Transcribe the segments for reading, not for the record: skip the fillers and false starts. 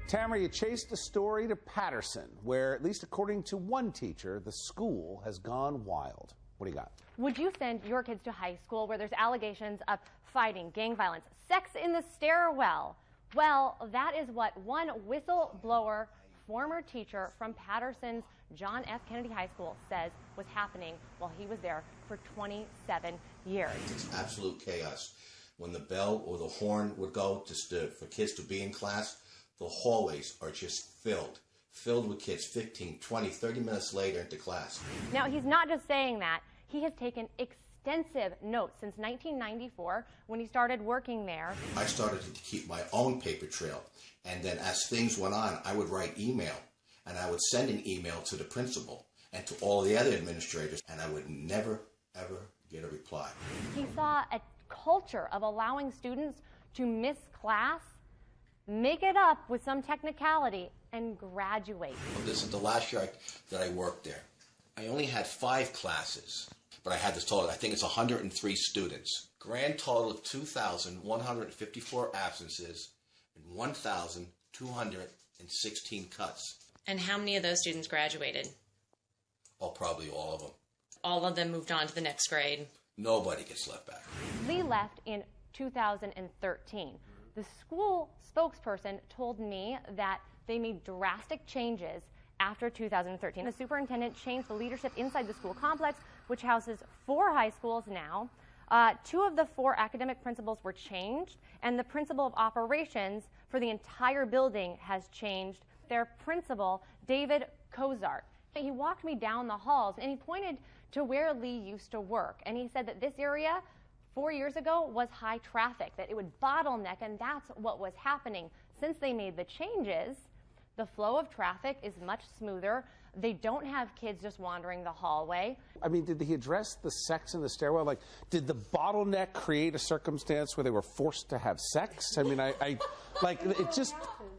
Tamara, you chased the story to Paterson, where, at least according to one teacher, the school has gone wild. What do you got? Would you send your kids to high school where there's allegations of fighting, gang violence, sex in the stairwell? Well, that is what one whistleblower, former teacher from Paterson's John F. Kennedy High School, says was happening while he was there for 27 years. It's absolute chaos. When the bell or the horn would go for kids to be in class, the hallways are just filled with kids 15, 20, 30 minutes later into class. Now, he's not just saying that. He has taken extensive notes since 1994 when he started working there. I started to keep my own paper trail, and then as things went on, I would write email, and I would send an email to the principal and to all the other administrators, and I would never, ever get a reply. He saw a culture of allowing students to miss class, make it up with some technicality, and graduate. Well, this is the last year that I worked there. I only had 5 classes, but I had this total, I think it's 103 students. Grand total of 2,154 absences and 1,216 cuts. And how many of those students graduated? Oh, probably all of them. All of them moved on to the next grade? Nobody gets left back. Lee left in 2013. The school spokesperson told me that they made drastic changes after 2013. The superintendent changed the leadership inside the school complex, which houses 4 high schools now. 2 of the 4 academic principals were changed, and the principal of operations for the entire building has changed. Their principal, David Kozart, he walked me down the halls and he pointed to where Lee used to work, and he said that this area 4 years ago was high traffic, that it would bottleneck, and that's what was happening. Since they made the changes, the flow of traffic is much smoother. They don't have kids just wandering the hallway. I mean, did he address the sex in the stairwell? Like, did the bottleneck create a circumstance where they were forced to have sex? I mean, it just...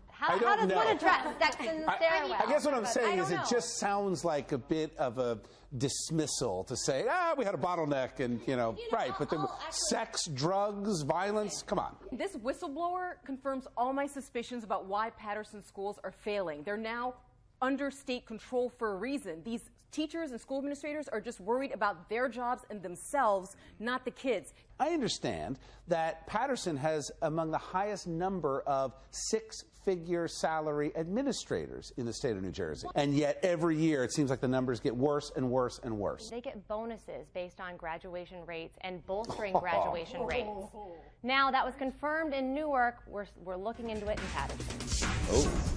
How does one address sex in the stairwell? I guess what I'm saying is it just sounds like a bit of a dismissal to say, we had a bottleneck and, right. But sex, drugs, violence, come on. This whistleblower confirms all my suspicions about why Paterson schools are failing. They're now under state control for a reason. These teachers and school administrators are just worried about their jobs and themselves, not the kids. I understand that Paterson has among the highest number of 6-figure salary administrators in the state of New Jersey. And yet every year it seems like the numbers get worse and worse and worse. They get bonuses based on graduation rates and bolstering graduation rates. Now, that was confirmed in Newark. We're looking into it in Paterson. Oh.